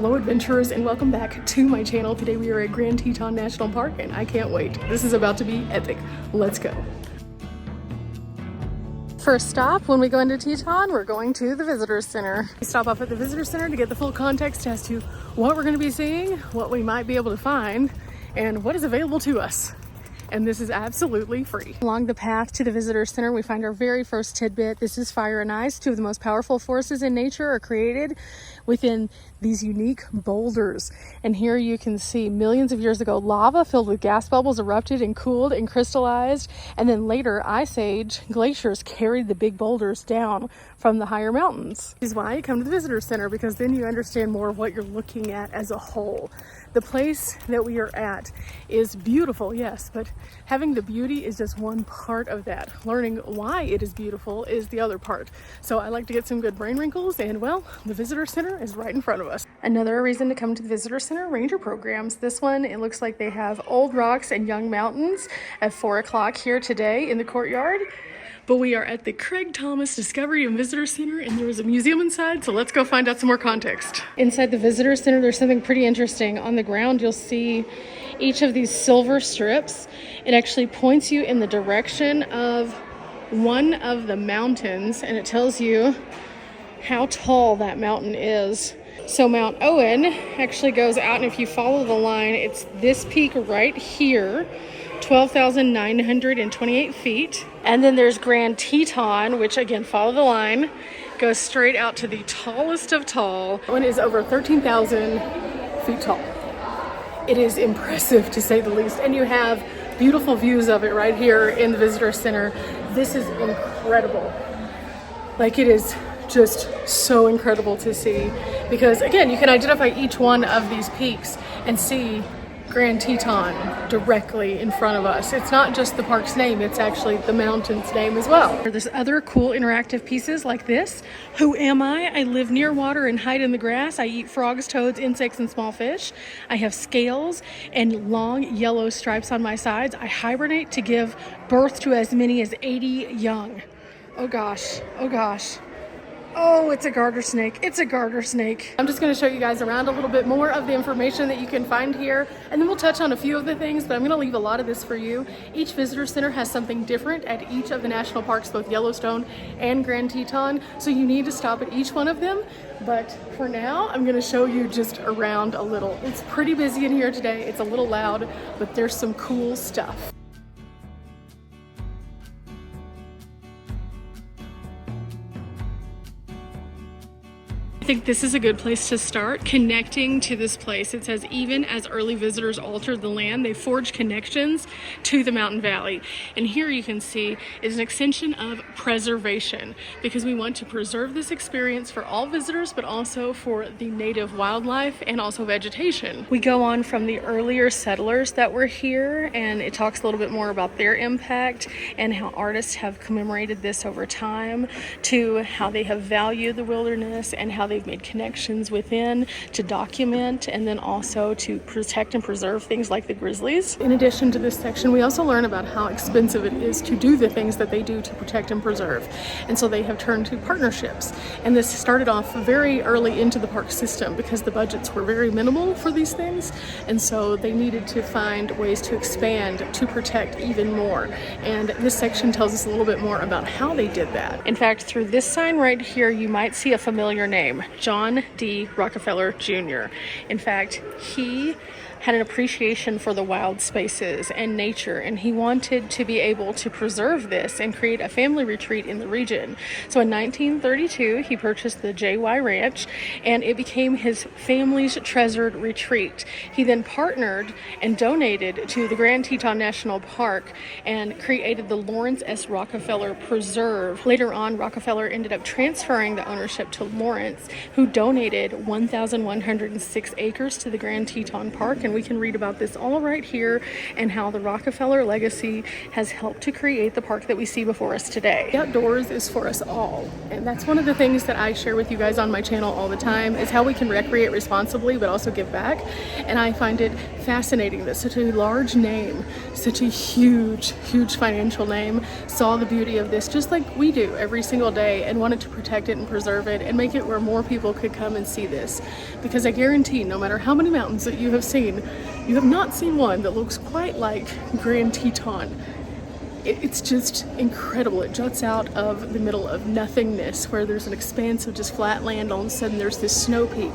Hello adventurers, and welcome back to my channel. Today we are at Grand Teton National Park and I can't wait. This is about to be epic. Let's go. First stop when we go into Teton, we're going to the Visitor Center. We stop off at the Visitor Center to get the full context as to what we're going to be seeing, what we might be able to find, and what is available to us. And this is absolutely free. Along the path to the Visitor Center, we find our very first tidbit. This is fire and ice. Two of the most powerful forces in nature are created within these unique boulders. And here you can see millions of years ago, lava filled with gas bubbles erupted and cooled and crystallized. And then later, Ice Age glaciers carried the big boulders down from the higher mountains. This is why you come to the Visitor Center, because then you understand more of what you're looking at as a whole. The place that we are at is beautiful, yes, but having the beauty is just one part of that. Learning why it is beautiful is the other part. So I like to get some good brain wrinkles, and well, the Visitor Center is right in front of us. Another reason to come to the Visitor Center, ranger programs. This one, it looks like they have Old Rocks and Young Mountains at 4 o'clock here today in the courtyard. But we are at the Craig Thomas Discovery and Visitor Center, and there is a museum inside, so let's go find out some more context. Inside the Visitor Center, there's something pretty interesting. On the ground, you'll see each of these silver strips. It actually points you in the direction of one of the mountains, and it tells you how tall that mountain is. So Mount Owen actually goes out, and if you follow the line, it's this peak right here, 12,928 feet. And then there's Grand Teton, which again, follow the line, goes straight out to the tallest of tall. One is over 13,000 feet tall. It is impressive to say the least. And you have beautiful views of it right here in the Visitor Center. This is incredible. Like, it is just so incredible to see, because again, you can identify each one of these peaks and see Grand Teton directly in front of us. It's not just the park's name, it's actually the mountain's name as well. There's other cool interactive pieces like this. Who am I? I live near water and hide in the grass. I eat frogs, toads, insects, and small fish. I have scales and long yellow stripes on my sides. I hibernate to give birth to as many as 80 young. Oh gosh, oh gosh. Oh, it's a garter snake. It's a garter snake. I'm just going to show you guys around a little bit more of the information that you can find here, and then we'll touch on a few of the things, but I'm going to leave a lot of this for you. Each visitor center has something different at each of the national parks, both Yellowstone and Grand Teton, so you need to stop at each one of them. But for now, I'm going to show you just around a little. It's pretty busy in here today. It's a little loud, but there's some cool stuff. I think this is a good place to start, connecting to this place. It says, even as early visitors altered the land, they forged connections to the mountain valley. And here you can see is an extension of preservation, because we want to preserve this experience for all visitors, but also for the native wildlife and also vegetation. We go on from the earlier settlers that were here, and it talks a little bit more about their impact and how artists have commemorated this over time, to how they have valued the wilderness and how they've made connections within to document, and then also to protect and preserve things like the grizzlies. In addition to this section, we also learn about how expensive it is to do the things that they do to protect and preserve. And so they have turned to partnerships. And this started off very early into the park system, because the budgets were very minimal for these things. And so they needed to find ways to expand, to protect even more. And this section tells us a little bit more about how they did that. In fact, through this sign right here, you might see a familiar name. John D. Rockefeller Jr. In fact, he had an appreciation for the wild spaces and nature, and he wanted to be able to preserve this and create a family retreat in the region. So in 1932, he purchased the JY Ranch, and it became his family's treasured retreat. He then partnered and donated to the Grand Teton National Park and created the Lawrence S. Rockefeller Preserve. Later on, Rockefeller ended up transferring the ownership to Lawrence, who donated 1,106 acres to the Grand Teton Park, and we can read about this all right here, and how the Rockefeller legacy has helped to create the park that we see before us today. The outdoors is for us all, and that's one of the things that I share with you guys on my channel all the time, is how we can recreate responsibly but also give back. And I find it fascinating that such a large name, such a huge financial name, saw the beauty of this just like we do every single day and wanted to protect it and preserve it and make it where more people could come and see this. Because I guarantee, no matter how many mountains that you have seen, you have not seen one that looks quite like Grand Teton. It's just incredible. It juts out of the middle of nothingness where there's an expanse of just flat land. All of a sudden there's this snow peak.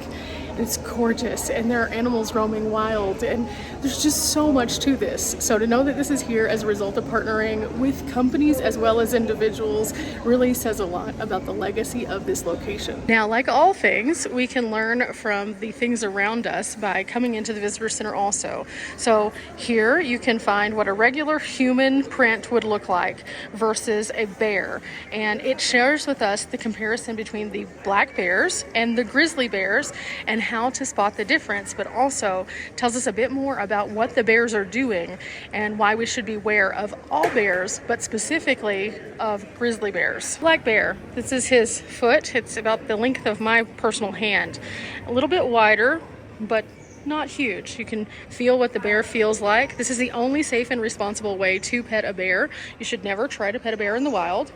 It's gorgeous, and there are animals roaming wild, and there's just so much to this. So to know that this is here as a result of partnering with companies as well as individuals really says a lot about the legacy of this location. Now, like all things, we can learn from the things around us by coming into the visitor center also. So here you can find what a regular human print would look like versus a bear, and it shares with us the comparison between the black bears and the grizzly bears and how to spot the difference, but also tells us a bit more about what the bears are doing and why we should beware of all bears, but specifically of grizzly bears. Black bear, this is his foot. It's about the length of my personal hand. A little bit wider, but not huge. You can feel what the bear feels like. This is the only safe and responsible way to pet a bear. You should never try to pet a bear in the wild.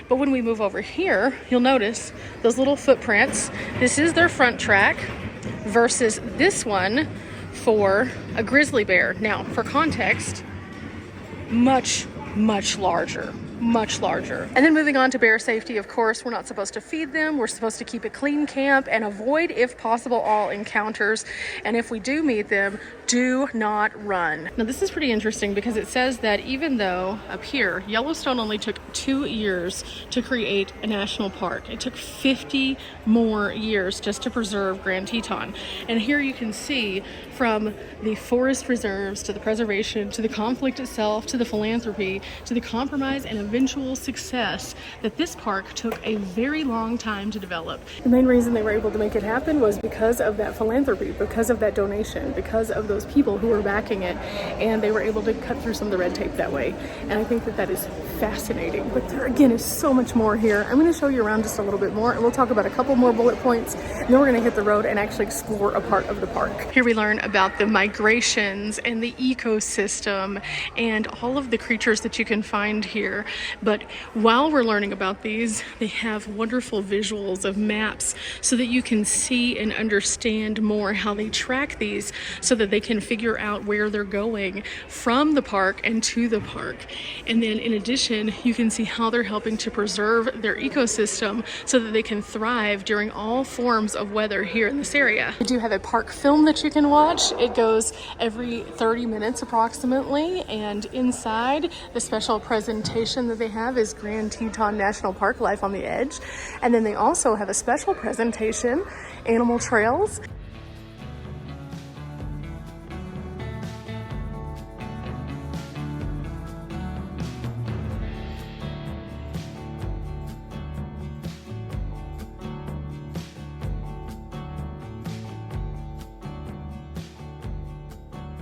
But when we move over here, you'll notice those little footprints. This is their front track versus this one for a grizzly bear. Now, for context, much larger. And then moving on to bear safety, of course, we're not supposed to feed them. We're supposed to keep a clean camp and avoid, if possible, all encounters. And if we do meet them, do not run. Now, this is pretty interesting because it says that even though up here, Yellowstone only took 2 years to create a national park, it took 50 more years just to preserve Grand Teton. And here you can see from the forest reserves to the preservation to the conflict itself to the philanthropy to the compromise and eventual success that this park took a very long time to develop. The main reason they were able to make it happen was because of that philanthropy, because of that donation, because of those people who were backing it, and they were able to cut through some of the red tape that way. And I think that that is fascinating. But there again is so much more here. I'm going to show you around just a little bit more, and we'll talk about a couple more bullet points, and then we're going to hit the road and actually explore a part of the park. Here we learn about the migrations and the ecosystem and all of the creatures that you can find here. But while we're learning about these, they have wonderful visuals of maps so that you can see and understand more how they track these so that they can figure out where they're going from the park and to the park. And then in addition, you can see how they're helping to preserve their ecosystem so that they can thrive during all forms of weather here in this area. We do have a park film that you can watch. It goes every 30 minutes approximately, and inside the special presentation that they have is Grand Teton National Park, Life on the Edge. And then they also have a special presentation, Animal Trails.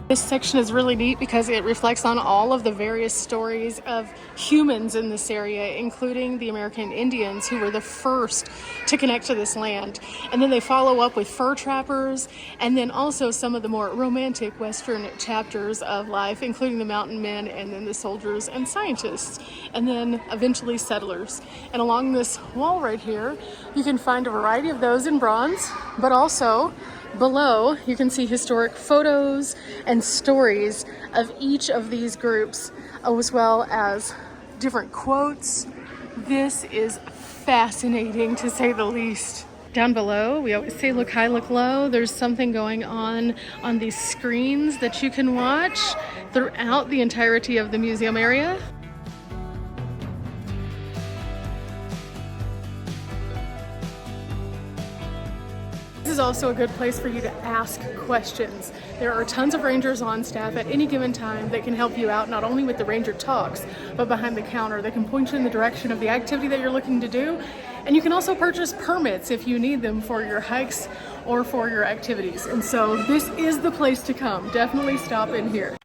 This section is really neat because it reflects on all of the various stories of humans in this area, including the American Indians, who were the first to connect to this land. And then they follow up with fur trappers, and then also some of the more romantic Western chapters of life, including the mountain men, and then the soldiers and scientists, and then eventually settlers. And along this wall right here, you can find a variety of those in bronze, but also below, you can see historic photos and stories of each of these groups, as well as different quotes. This is fascinating, to say the least. Down below, we always say look high, look low. There's something going on these screens that you can watch throughout the entirety of the museum area. This is also a good place for you to ask questions. There are tons of rangers on staff at any given time that can help you out, not only with the ranger talks, but behind the counter. They can point you in the direction of the activity that you're looking to do. And you can also purchase permits if you need them for your hikes or for your activities. And so this is the place to come. Definitely stop in here.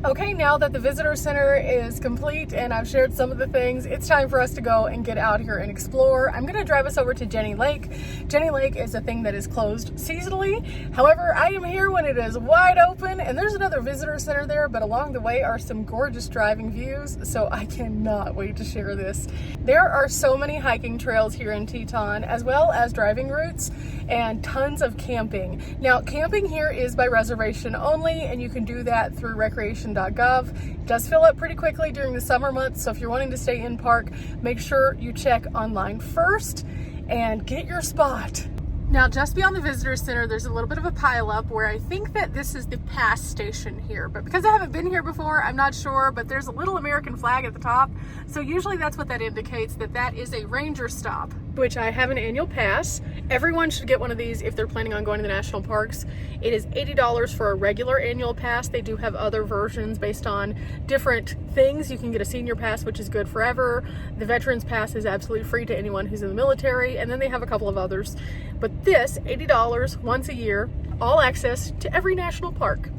Okay, now that the visitor center is complete and I've shared some of the things, it's time for us to go and get out here and explore. I'm gonna drive us over to Jenny Lake. Jenny Lake is a thing that is closed seasonally. However, I am here when it is wide open, and there's another visitor center there, but along the way are some gorgeous driving views, so I cannot wait to share this. There are so many hiking trails here in Teton, as well as driving routes, and tons of camping. Now, camping here is by reservation only, and you can do that through recreation.gov. It does fill up pretty quickly during the summer months, so if you're wanting to stay in park, make sure you check online first and get your spot. Now, just beyond the visitor center, there's a little bit of a pileup where I think that this is the pass station here, but because I haven't been here before, I'm not sure, but there's a little American flag at the top, so usually that's what that indicates, that that is a ranger stop, which I have an annual pass. Everyone should get one of these if they're planning on going to the national parks. It is $80 for a regular annual pass. They do have other versions based on different things. You can get a senior pass, which is good forever. The veterans pass is absolutely free to anyone who's in the military, and then they have a couple of others. But this, $80 once a year, all access to every national park.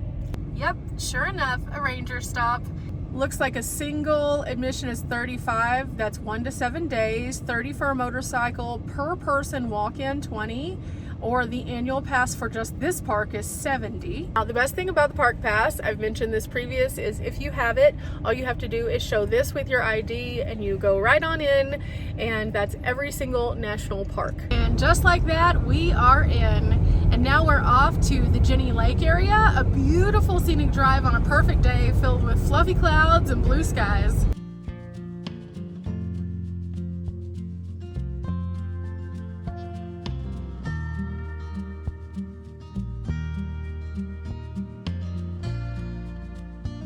Yep, sure enough, a ranger stop. Looks like a single admission is $35. That's 1 to 7 days, $30 for a motorcycle, per person walk-in $20, or the annual pass for just this park is $70. Now, the best thing about the park pass, I've mentioned this previous, is if you have it, all you have to do is show this with your ID and you go right on in, and that's every single national park. And just like that, we are in. And now we're off to the Jenny Lake area, a beautiful scenic drive on a perfect day filled with fluffy clouds and blue skies.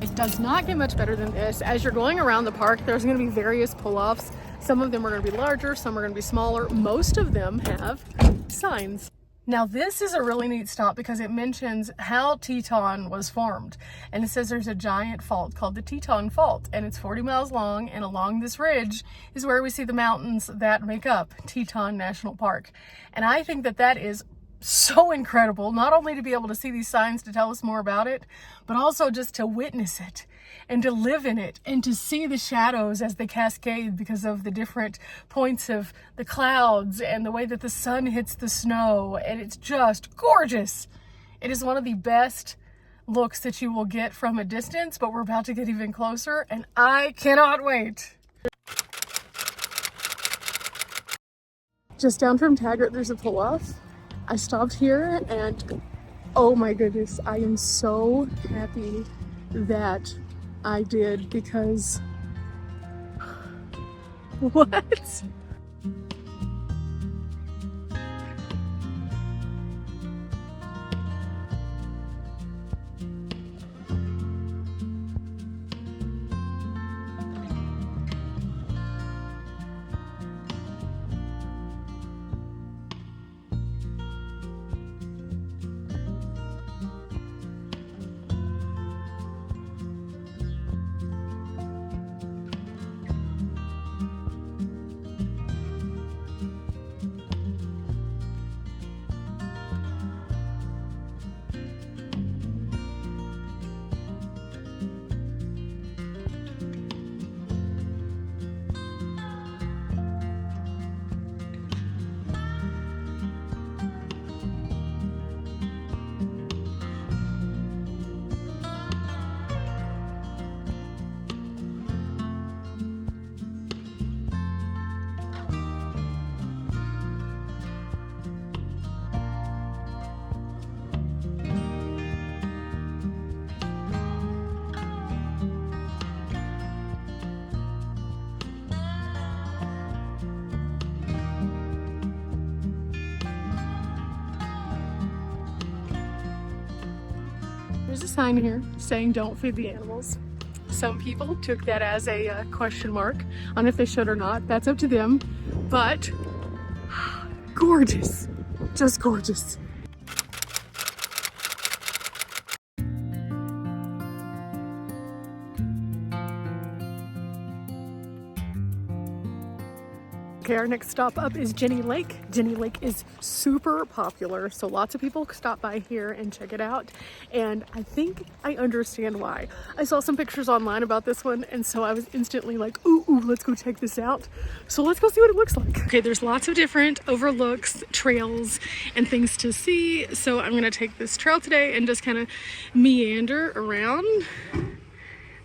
It does not get much better than this. As you're going around the park, there's going to be various pull-offs. Some of them are going to be larger, some are going to be smaller. Most of them have signs. Now, this is a really neat stop because it mentions how Teton was formed. And it says there's a giant fault called the Teton Fault, and it's 40 miles long, and along this ridge is where we see the mountains that make up Teton National Park. And I think that that is so incredible, not only to be able to see these signs to tell us more about it, but also just to witness it and to live in it and to see the shadows as they cascade because of the different points of the clouds and the way that the sun hits the snow. And it's just gorgeous. It is one of the best looks that you will get from a distance, but we're about to get even closer and I cannot wait. Just down from Taggart, there's a pull-off. I stopped here and oh my goodness, I am so happy that I did because what? There's a sign here saying don't feed the animals. Some people took that as a question mark on if they should or not. That's up to them, but gorgeous, just gorgeous. Okay, our next stop up is Jenny Lake. Jenny Lake is super popular, so lots of people stop by here and check it out. And I think I understand why. I saw some pictures online about this one, and so I was instantly like, ooh, let's go check this out. So let's go see what it looks like. Okay, there's lots of different overlooks, trails, and things to see. So I'm gonna take this trail today and just kind of meander around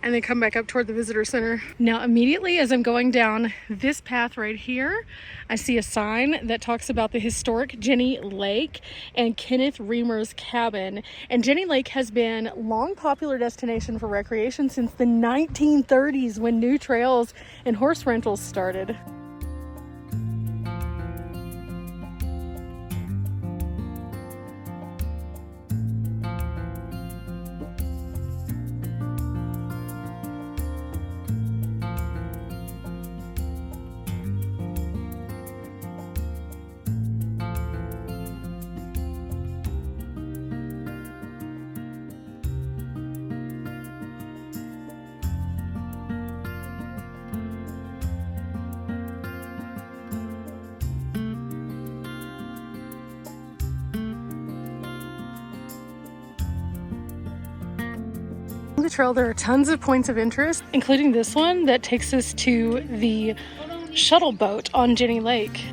and then come back up toward the visitor center. Now, immediately as I'm going down this path right here, I see a sign that talks about the historic Jenny Lake and Kenneth Reamer's cabin. And Jenny Lake has been a long popular destination for recreation since the 1930s when new trails and horse rentals started. The trail, there are tons of points of interest, including this one that takes us to the shuttle boat on Jenny Lake.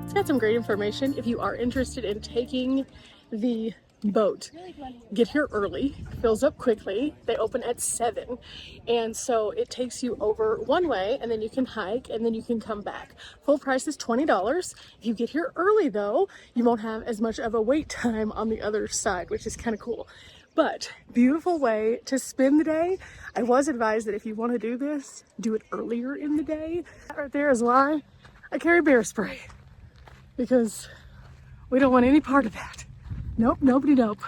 It's got some great information if you are interested in taking the boat. Get here early, fills up quickly. They open at 7, and so it takes you over one way, and then you can hike, and then you can come back. Full price is $20. If you get here early though, you won't have as much of a wait time on the other side, which is kind of cool. But beautiful way to spend the day. I was advised that if you want to do this, do it earlier in the day. That right there is why I carry bear spray, because we don't want any part of that. Nope, nobody nope.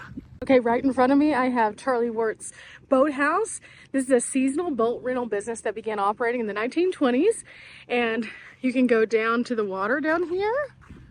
Okay, right in front of me, I have Charlie Wort's Boathouse. This is a seasonal boat rental business that began operating in the 1920s. And you can go down to the water down here.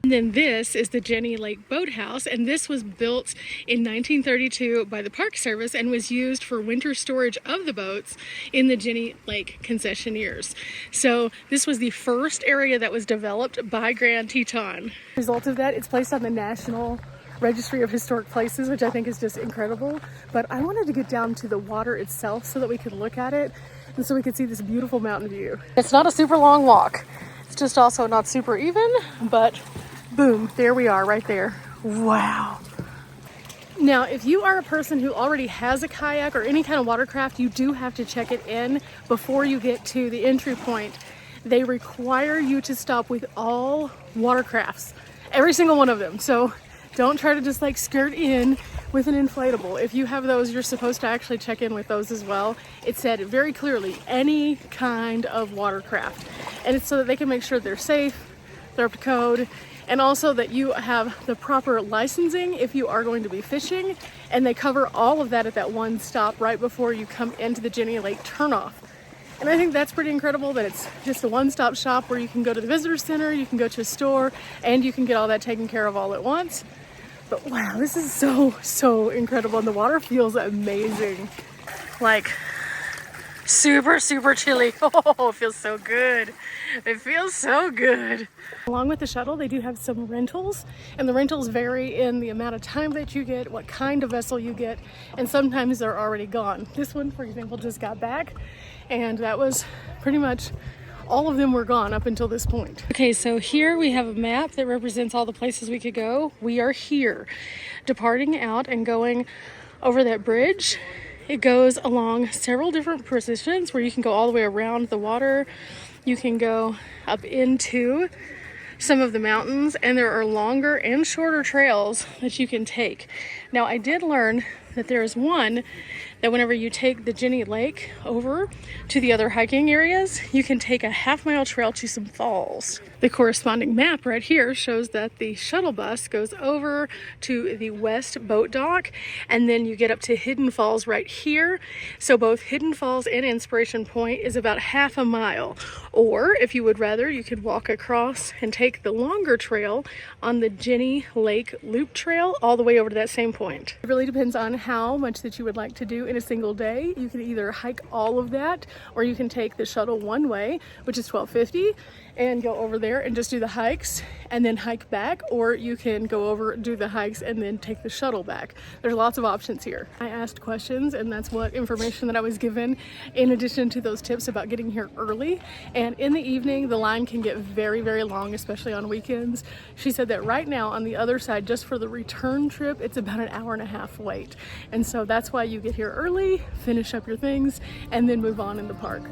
And then this is the Jenny Lake Boathouse, and this was built in 1932 by the Park Service and was used for winter storage of the boats in the Jenny Lake concessionaires. So this was the first area that was developed by Grand Teton. As a result of that, it's placed on the National Registry of Historic Places, which I think is just incredible. But I wanted to get down to the water itself so that we could look at it and so we could see this beautiful mountain view. It's not a super long walk. It's just also not super even, but boom, there we are right there. Wow. Now, if you are a person who already has a kayak or any kind of watercraft, you do have to check it in before you get to the entry point. They require you to stop with all watercrafts, every single one of them. So don't try to just like skirt in with an inflatable. If you have those, you're supposed to actually check in with those as well. It said very clearly, any kind of watercraft. And it's so that they can make sure they're safe, they're up to code, and also that you have the proper licensing if you are going to be fishing. And they cover all of that at that one stop right before you come into the Jenny Lake turnoff. And I think that's pretty incredible that it's just a one-stop shop where you can go to the visitor center, you can go to a store, and you can get all that taken care of all at once. But wow, this is so incredible, and the water feels amazing. Like super chilly. Oh, it feels so good. It feels so good. Along with the shuttle, they do have some rentals, and the rentals vary in the amount of time that you get, what kind of vessel you get, and sometimes they're already gone. This one, for example, just got back, and that was pretty much all of them were gone up until this point. Okay, so here we have a map that represents all the places we could go. We are here, departing out and going over that bridge. It goes along several different positions where you can go all the way around the water. You can go up into some of the mountains, and there are longer and shorter trails that you can take. Now, I did learn that there is one that whenever you take the Jenny Lake over to the other hiking areas, you can take a half-mile trail to some falls. The corresponding map right here shows that the shuttle bus goes over to the west boat dock, and then you get up to Hidden Falls right here. So both Hidden Falls and Inspiration Point is about half a mile. Or if you would rather, you could walk across and take the longer trail on the Jenny Lake Loop Trail all the way over to that same point. It really depends on how much that you would like to do in a single day. You can either hike all of that, or you can take the shuttle one way, which is $12.50, and go over there and just do the hikes and then hike back, or you can go over, do the hikes, and then take the shuttle back. There's lots of options here. I asked questions, and that's what information that I was given, in addition to those tips about getting here early. And in the evening, the line can get very, very long, especially on weekends. She said that right now on the other side, just for the return trip, it's about an hour and a half wait. And so that's why you get here early, finish up your things, and then move on in the park.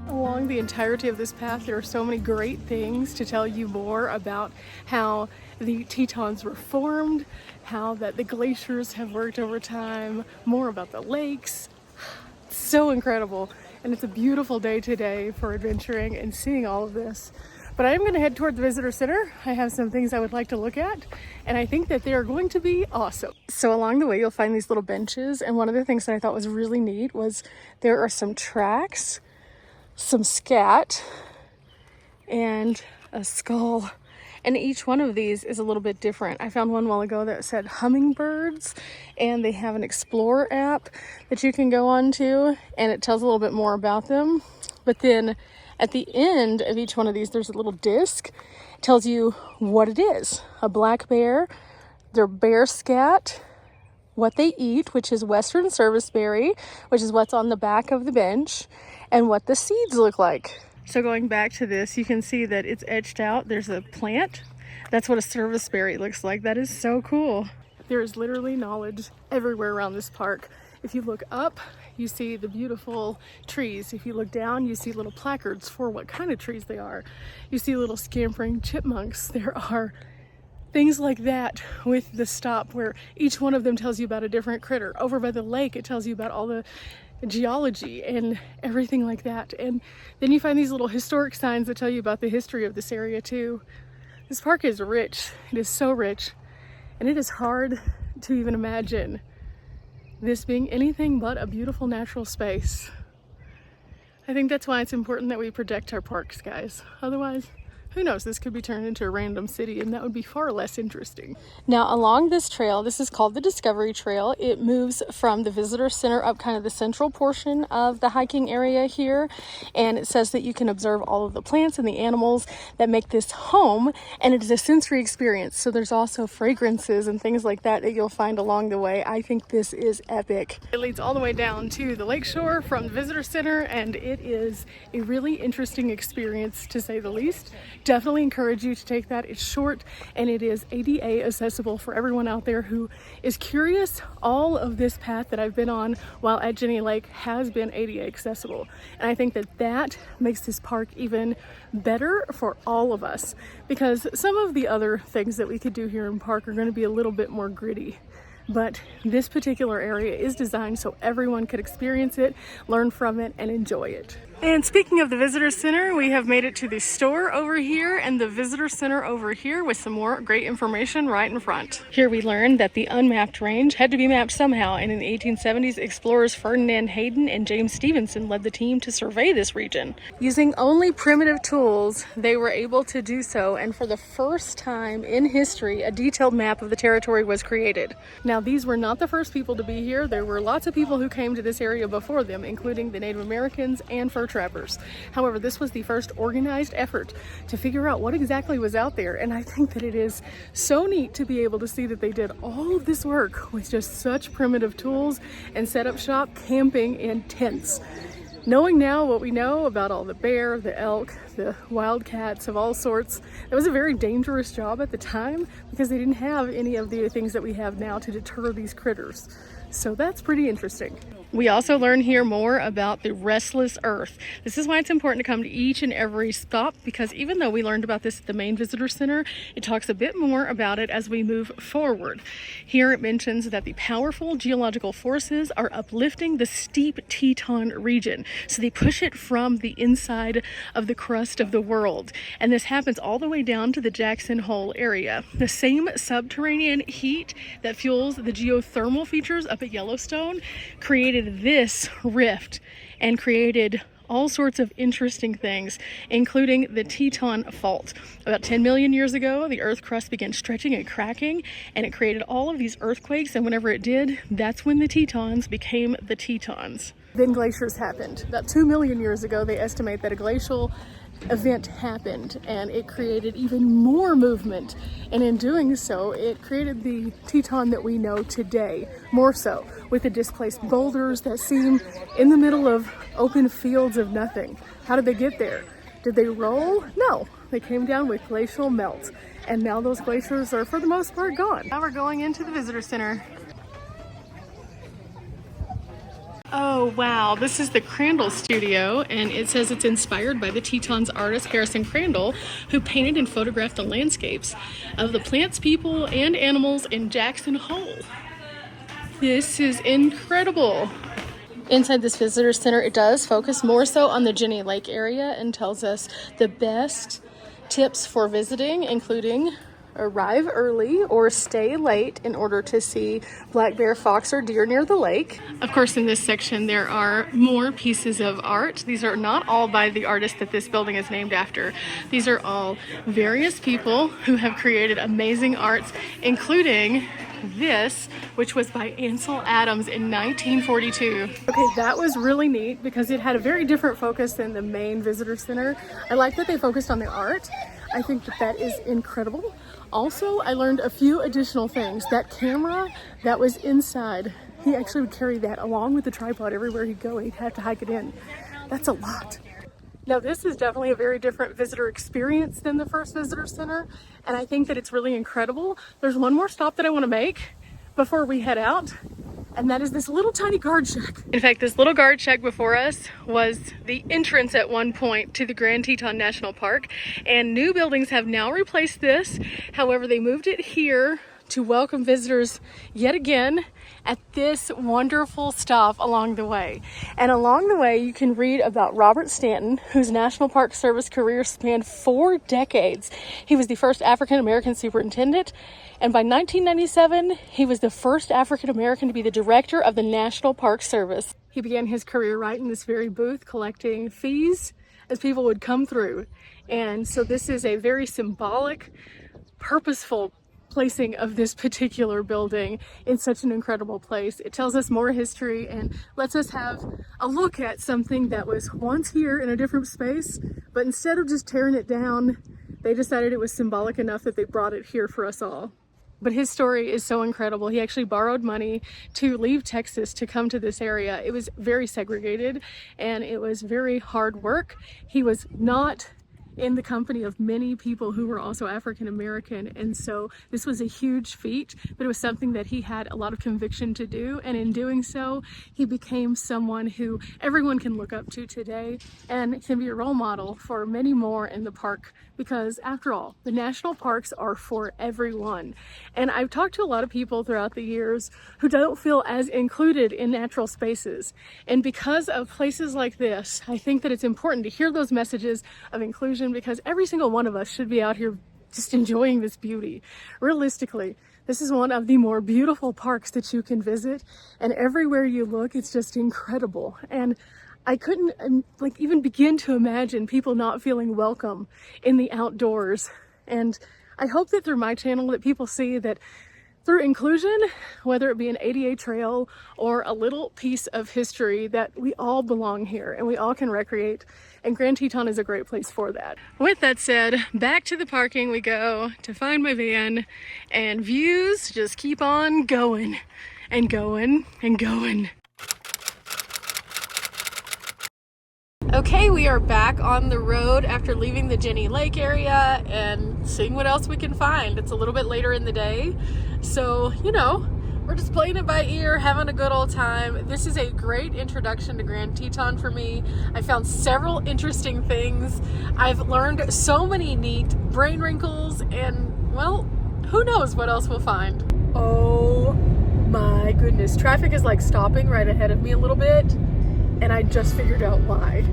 Along the entirety of this path, there are so many great things to tell you more about how the Tetons were formed, how that the glaciers have worked over time, more about the lakes. It's so incredible, and it's a beautiful day today for adventuring and seeing all of this. But I am going to head toward the visitor center. I have some things I would like to look at, and I think that they are going to be awesome. So along the way, you'll find these little benches, and one of the things that I thought was really neat was there are some tracks, some scat, and a skull, and each one of these is a little bit different. I found one while ago that said hummingbirds, and they have an Explorer app that you can go on to, and it tells a little bit more about them. But then at the end of each one of these, there's a little disc. It tells you what it is. A black bear, their bear scat, what they eat, which is Western serviceberry, which is what's on the back of the bench, and what the seeds look like. So going back to this, you can see that it's etched out. There's a plant. That's what a serviceberry looks like. That is so cool. There is literally knowledge everywhere around this park. If you look up, you see the beautiful trees. If you look down, you see little placards for what kind of trees they are. You see little scampering chipmunks. There are things like that with the stop where each one of them tells you about a different critter. Over by the lake, it tells you about all the geology and everything like that. And then you find these little historic signs that tell you about the history of this area too. This park is rich. It is so rich, and it is hard to even imagine this being anything but a beautiful natural space. I think that's why it's important that we protect our parks, guys. Otherwise, who knows, this could be turned into a random city, and that would be far less interesting. Now along this trail, this is called the Discovery Trail. It moves from the visitor center up kind of the central portion of the hiking area here, and it says that you can observe all of the plants and the animals that make this home, and it is a sensory experience. So there's also fragrances and things like that that you'll find along the way. I think this is epic. It leads all the way down to the lakeshore from the visitor center, and it is a really interesting experience, to say the least. Definitely encourage you to take that. It's short, and it is ADA accessible for everyone out there who is curious. All of this path that I've been on while at Jenny Lake has been ADA accessible, and I think that that makes this park even better for all of us, because some of the other things that we could do here in park are going to be a little bit more gritty. But this particular area is designed so everyone could experience it, learn from it, and enjoy it. And speaking of the visitor center, we have made it to the store over here and the visitor center over here with some more great information right in front. Here we learned that the unmapped range had to be mapped somehow, and in the 1870s, explorers Ferdinand Hayden and James Stevenson led the team to survey this region. Using only primitive tools, they were able to do so, and for the first time in history, a detailed map of the territory was created. Now, these were not the first people to be here. There were lots of people who came to this area before them, including the Native Americans and fur trappers. However, this was the first organized effort to figure out what exactly was out there, and I think that it is so neat to be able to see that they did all of this work with just such primitive tools and set up shop camping in tents. Knowing now what we know about all the bear, the elk, the wildcats of all sorts, it was a very dangerous job at the time because they didn't have any of the things that we have now to deter these critters. So that's pretty interesting. We also learn here more about the restless earth. This is why it's important to come to each and every stop, because even though we learned about this at the main visitor center, it talks a bit more about it as we move forward. Here it mentions that the powerful geological forces are uplifting the steep Teton region. So they push it from the inside of the crust of the world. And this happens all the way down to the Jackson Hole area. The same subterranean heat that fuels the geothermal features up at Yellowstone created this rift and created all sorts of interesting things, including the Teton Fault. About 10 million years ago, the earth crust began stretching and cracking, and it created all of these earthquakes, and whenever it did, that's when the Tetons became the Tetons. Then glaciers happened. About 2 million years ago, they estimate that a glacial event happened, and it created even more movement, and in doing so it created the Teton that we know today, more so with the displaced boulders that seem in the middle of open fields of nothing. How did they get there? Did they roll? No, they came down with glacial melt, and now those glaciers are for the most part gone. Now we're going into the visitor center. Oh wow, this is the Crandall studio, and it says it's inspired by the Tetons artist Harrison Crandall, who painted and photographed the landscapes of the plants, people, and animals in Jackson Hole. This is incredible. Inside this visitor center, it does focus more so on the Jenny Lake area and tells us the best tips for visiting, including arrive early or stay late in order to see black bear, fox, or deer near the lake. Of course, in this section there are more pieces of art. These are not all by the artist that this building is named after. These are all various people who have created amazing arts, including this, which was by Ansel Adams in 1942. Okay, that was really neat because it had a very different focus than the main visitor center. I like that they focused on the art. I think that that is incredible. Also, I learned a few additional things. That camera that was inside, he actually would carry that along with the tripod everywhere he'd go. He'd have to hike it in. That's a lot. Now, this is definitely a very different visitor experience than the first visitor center, and I think that it's really incredible. There's one more stop that I want to make before we head out, and that is this little tiny guard shack. In fact, this little guard shack before us was the entrance at one point to the Grand Teton National Park, and new buildings have now replaced this. However, they moved it here to welcome visitors yet again at this wonderful stop along the way. And along the way, you can read about Robert Stanton, whose National Park Service career spanned 4 decades. He was the first African-American superintendent, and by 1997, he was the first African-American to be the director of the National Park Service. He began his career right in this very booth, collecting fees as people would come through. And so this is a very symbolic, purposeful placing of this particular building in such an incredible place. It tells us more history and lets us have a look at something that was once here in a different space, but instead of just tearing it down, they decided it was symbolic enough that they brought it here for us all. But his story is so incredible. He actually borrowed money to leave Texas to come to this area. It was very segregated and it was very hard work. He was not in the company of many people who were also African American, and so this was a huge feat, but it was something that he had a lot of conviction to do, and in doing so he became someone who everyone can look up to today and can be a role model for many more in the park, because after all, the national parks are for everyone. And I've talked to a lot of people throughout the years who don't feel as included in natural spaces, and because of places like this, I think that it's important to hear those messages of inclusion, because every single one of us should be out here just enjoying this beauty. Realistically, this is one of the more beautiful parks that you can visit, and everywhere you look, it's just incredible. And I couldn't even begin to imagine people not feeling welcome in the outdoors. And I hope that through my channel that people see that through inclusion, whether it be an ADA trail or a little piece of history, that we all belong here and we all can recreate, and Grand Teton is a great place for that. With that said, back to the parking we go to find my van, and views just keep on going and going and going. Okay, we are back on the road after leaving the Jenny Lake area and seeing what else we can find. It's a little bit later in the day, so you know, we're just playing it by ear, having a good old time. This is a great introduction to Grand Teton for me. I found several interesting things. I've learned so many neat brain wrinkles, and well, who knows what else we'll find. Oh my goodness, traffic is like stopping right ahead of me a little bit, and I just figured out why.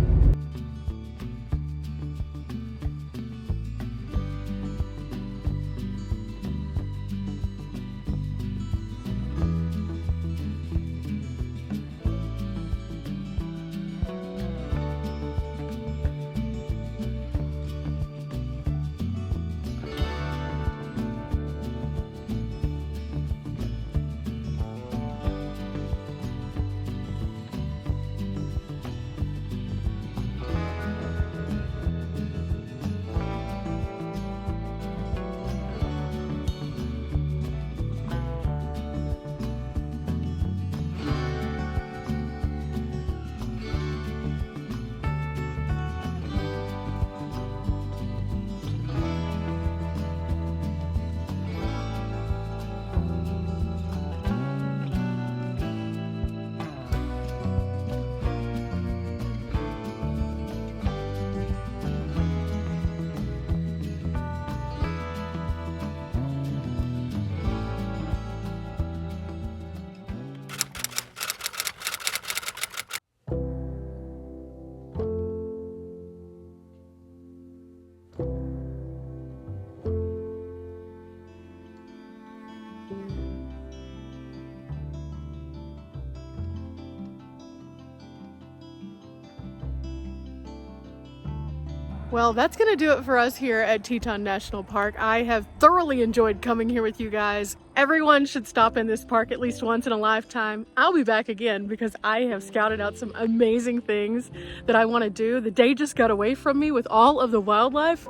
Well, that's going to do it for us here at Teton National Park. I have thoroughly enjoyed coming here with you guys. Everyone should stop in this park at least once in a lifetime. I'll be back again because I have scouted out some amazing things that I want to do. The day just got away from me with all of the wildlife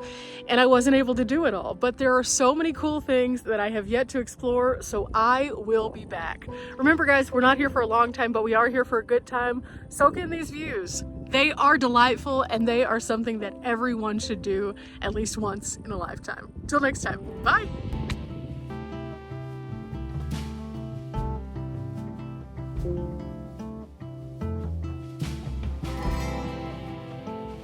and I wasn't able to do it all. But there are so many cool things that I have yet to explore, so I will be back. Remember guys, we're not here for a long time, but we are here for a good time. Soak in these views. They are delightful and they are something that everyone should do at least once in a lifetime. Till next time, bye.